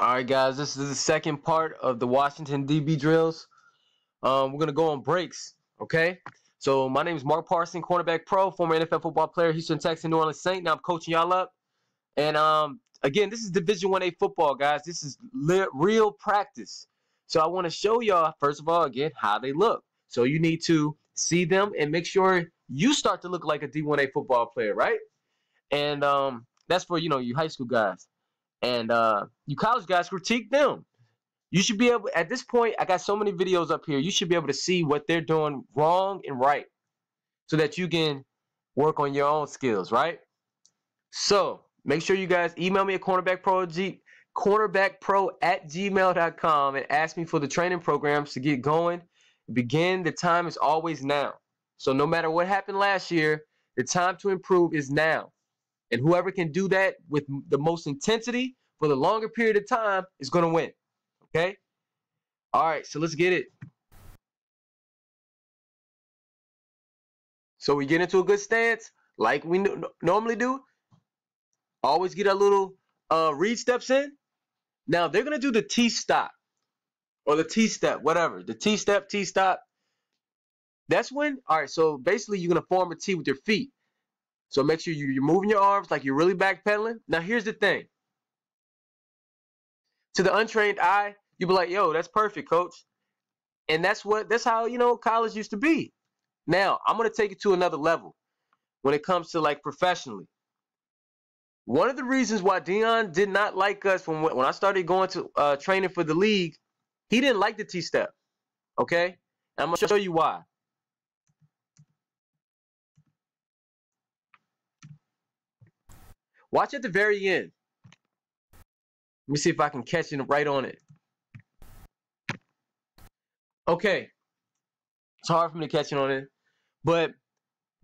All right, guys, this is the second part of the Washington DB drills. We're going to go on breaks, okay? So my name is Mark Parson, Cornerback Pro, former NFL football player, Houston Texans, New Orleans Saint. Now I'm coaching y'all up. And again, this is Division 1A football, guys. This is real practice. So I want to show y'all, first of all, again, how they look. So you need to see them and make sure you start to look like a D1A football player, right? And that's for, you high school guys. And you college guys, critique them. You should be able, at this point, I got so many videos up here. You should be able to see what they're doing wrong and right so that you can work on your own skills, right? So make sure you guys email me at cornerbackpro@gmail.com and ask me for the training programs to get going. Begin. The time is always now. So no matter what happened last year, the time to improve is now. And whoever can do that with the most intensity for the longer period of time is going to win. Okay? All right, so let's get it. So we get into a good stance like we normally do. Always get a little read steps in. Now, they're going to do the T-stop or the T-step, whatever. The T-step, T-stop. That's when, all right, so basically you're going to form a T with your feet. So make sure you're moving your arms like you're really backpedaling. Now, here's the thing. To the untrained eye, you'll be like, yo, that's perfect, coach. And that's how, college used to be. Now, I'm going to take it to another level when it comes to, like, professionally. One of the reasons why Dion did not like us when I started going to training for the league, he didn't like the T-step, okay? And I'm going to show you why. Watch at the very end. Let me see if I can catch it right on it. Okay. It's hard for me to catch it on it. But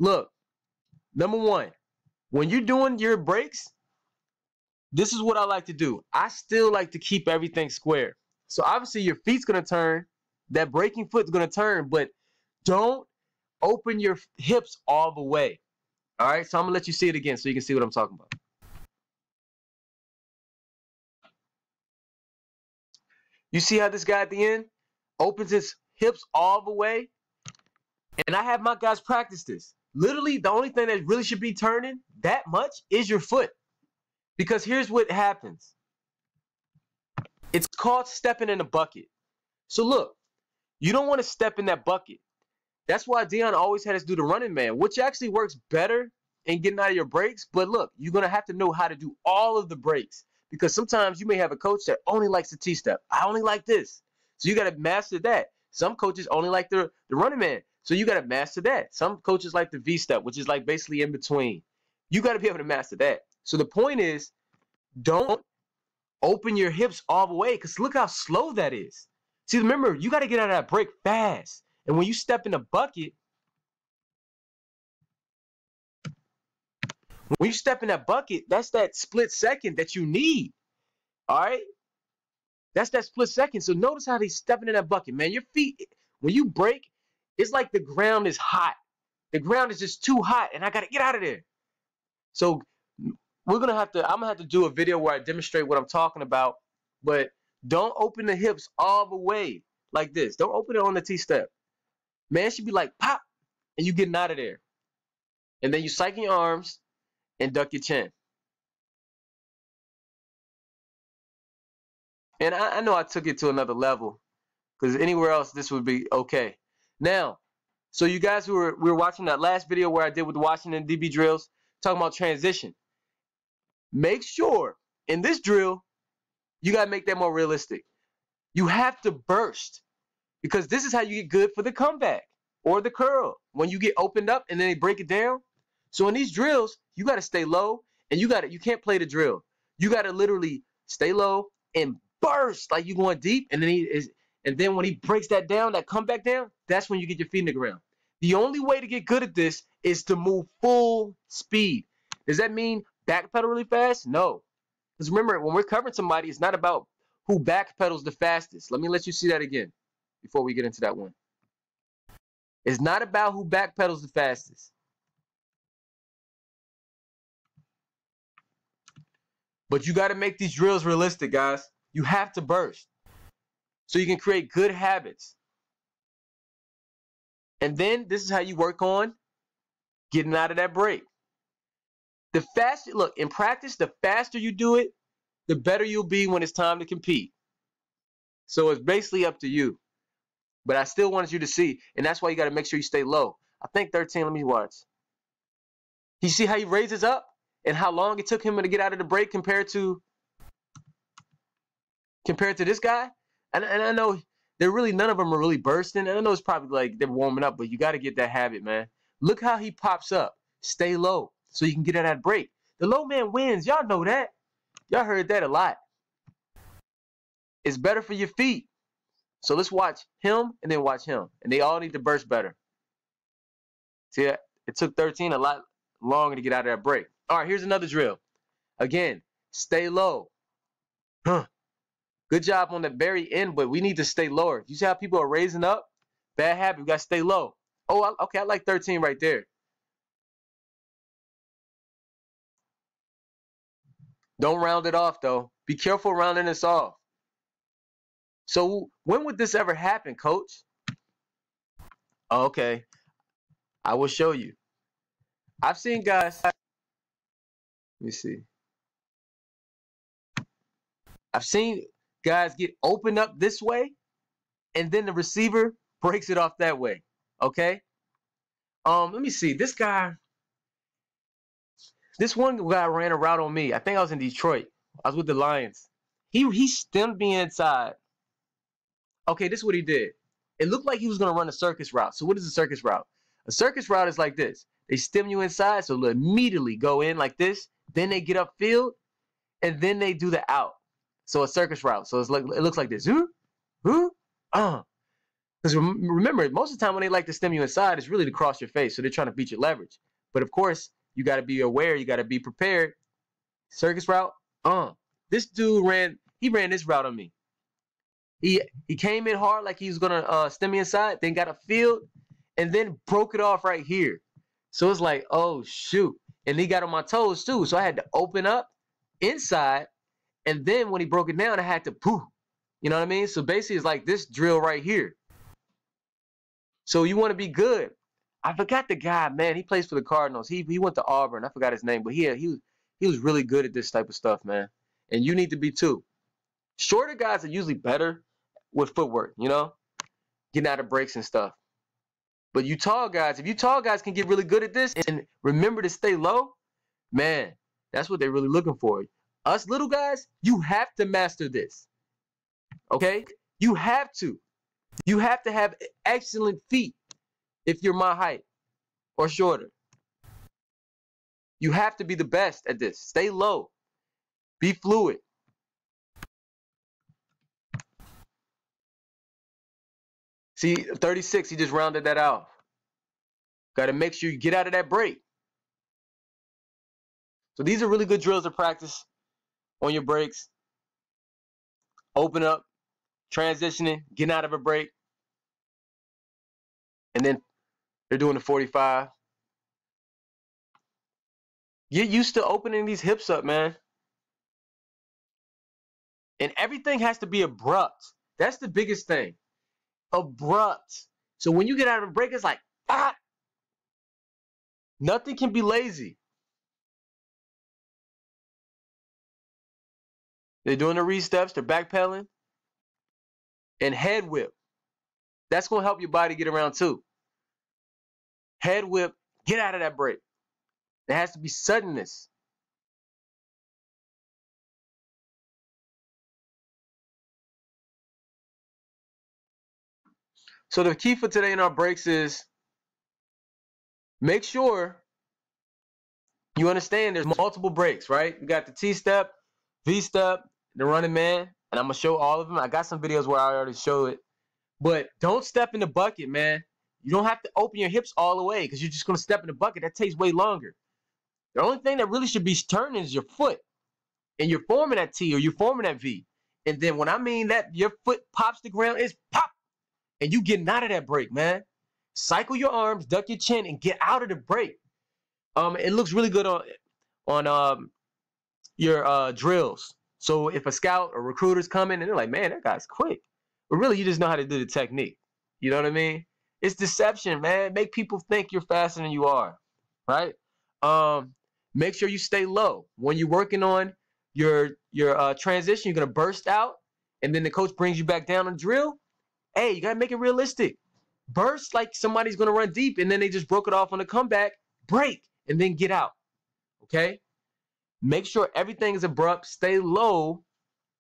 look, number one, when you're doing your breaks, this is what I like to do. I still like to keep everything square. So obviously your feet's going to turn. That breaking foot's going to turn. But don't open your hips all the way. All right? So I'm going to let you see it again so you can see what I'm talking about. You see how this guy at the end opens his hips all the way? And I have my guys practice this. Literally, the only thing that really should be turning that much is your foot. Because here's what happens. It's called stepping in a bucket. So look, you don't want to step in that bucket. That's why Dion always had us do the running man, which actually works better in getting out of your breaks. But look, you're going to have to know how to do all of the breaks. Because sometimes you may have a coach that only likes the T-step. I only like this. So you got to master that. Some coaches only like the running man. So you got to master that. Some coaches like the V-step, which is like basically in between. You got to be able to master that. So the point is, don't open your hips all the way because look how slow that is. See, remember, you got to get out of that break fast. And when you step in a bucket, when you step in that bucket, that's that split second that you need. All right? That's that split second. So notice how he's stepping in that bucket, man. Your feet, when you break, it's like the ground is hot. The ground is just too hot, and I got to get out of there. So I'm going to have to do a video where I demonstrate what I'm talking about, but don't open the hips all the way like this. Don't open it on the T-step. Man, it should be like pop, and you getting out of there. And then you cycle your arms and duck your chin. And I know I took it to another level because anywhere else this would be okay. Now, so you guys who were watching that last video where I did with the Washington DB drills, talking about transition. Make sure in this drill, you got to make that more realistic. You have to burst because this is how you get good for the comeback or the curl when you get opened up and then they break it down. So in these drills, you got to stay low and you can't play the drill. You got to literally stay low and burst like you're going deep. And then when he breaks that down, that comeback down, that's when you get your feet in the ground. The only way to get good at this is to move full speed. Does that mean backpedal really fast? No. Because remember, when we're covering somebody, it's not about who backpedals the fastest. Let me let you see that again before we get into that one. It's not about who backpedals the fastest. But you got to make these drills realistic, guys. You have to burst so you can create good habits. And then this is how you work on getting out of that break. The faster, look, in practice, the faster you do it, the better you'll be when it's time to compete. So it's basically up to you. But I still wanted you to see, and that's why you got to make sure you stay low. I think 13, let me watch. You see how he raises up and how long it took him to get out of the break compared to this guy? And I know they're really, none of them are really bursting. And I know it's probably like they're warming up, but you got to get that habit, man. Look how he pops up. Stay low so you can get out of that break. The low man wins. Y'all know that. Y'all heard that a lot. It's better for your feet. So let's watch him and then watch him. And they all need to burst better. See, it took 13 a lot longer to get out of that break. All right, here's another drill. Again, stay low. Good job on the very end, but we need to stay lower. You see how people are raising up? Bad habit. We got to stay low. Oh, okay, I like 13 right there. Don't round it off, though. Be careful rounding this off. So when would this ever happen, coach? Okay, I will show you. I've seen guys. Let me see. I've seen guys get opened up this way, and then the receiver breaks it off that way. Okay. Let me see. This one guy ran a route on me. I think I was in Detroit. I was with the Lions. He stemmed me inside. Okay, this is what he did. It looked like he was going to run a circus route. So what is a circus route? A circus route is like this. They stem you inside, so they'll immediately go in like this. Then they get upfield, and then they do the out. So a circus route. So it's like, it looks like this. Because remember, most of the time when they like to stem you inside, it's really to cross your face. So they're trying to beat your leverage. But of course, you got to be aware. You got to be prepared. Circus route. This dude ran this route on me. He came in hard like he was gonna stem me inside, then got a field, and then broke it off right here. So it's like, oh shoot. And he got on my toes too. So I had to open up inside, and then when he broke it down, I had to poof. You know what I mean? So basically it's like this drill right here. So you want to be good. I forgot the guy, man. He plays for the Cardinals. He went to Auburn. I forgot his name, but he was really good at this type of stuff, man. And you need to be too. Shorter guys are usually better with footwork, you know, getting out of breaks and stuff. But you tall guys, if you tall guys can get really good at this and remember to stay low, man, that's what they're really looking for. Us little guys, you have to master this. Okay? You have to. You have to have excellent feet if you're my height or shorter. You have to be the best at this. Stay low. Be fluid. See, 36, he just rounded that out. Got to make sure you get out of that break. So these are really good drills to practice on your breaks. Open up, transitioning, getting out of a break. And then they're doing the 45. Get used to opening these hips up, man. And everything has to be abrupt. That's the biggest thing. Abrupt. So when you get out of a break, it's like, nothing can be lazy. They're doing the re-steps, they're backpedaling, and head whip. That's going to help your body get around too. Head whip, get out of that break. There has to be suddenness. So the key for today in our breaks is make sure you understand there's multiple breaks, right? You got the T-step, V-step, the running man, and I'm going to show all of them. I got some videos where I already show it. But don't step in the bucket, man. You don't have to open your hips all the way because you're just going to step in the bucket. That takes way longer. The only thing that really should be turning is your foot. And you're forming that T or you're forming that V. And then when I mean that your foot pops the ground, it's pop. And you getting out of that break, man. Cycle your arms, duck your chin, and get out of the break. It looks really good on your drills. So if a scout or recruiter's coming and they're like, man, that guy's quick, but really you just know how to do the technique. You know what I mean? It's deception, man. Make people think you're faster than you are, right? Make sure you stay low when you're working on your transition. You're gonna burst out, and then the coach brings you back down on drill. Hey, you gotta make it realistic. Burst like somebody's gonna run deep, and then they just broke it off on the comeback. Break and then get out. Okay. Make sure everything is abrupt. Stay low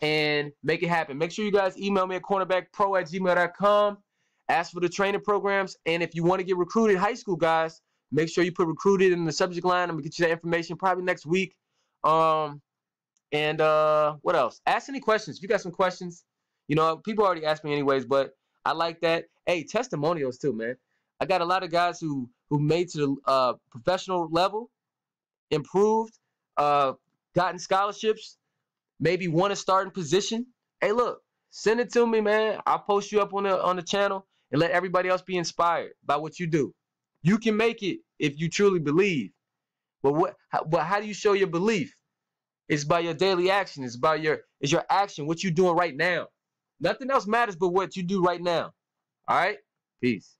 and make it happen. Make sure you guys email me at cornerbackpro@gmail.com. Ask for the training programs. And if you want to get recruited, high school guys, make sure you put recruited in the subject line. I'm going to get you that information probably next week. What else? Ask any questions. If you got some questions, you know, people already asked me anyways, but I like that. Hey, testimonials too, man. I got a lot of guys who made to the professional level, improved, gotten scholarships, maybe won a starting position. Hey, look, send it to me, man. I'll post you up on the channel and let everybody else be inspired by what you do. You can make it if you truly believe. But how do you show your belief? It's by your daily action. It's your action, what you're doing right now. Nothing else matters but what you do right now. All right? Peace.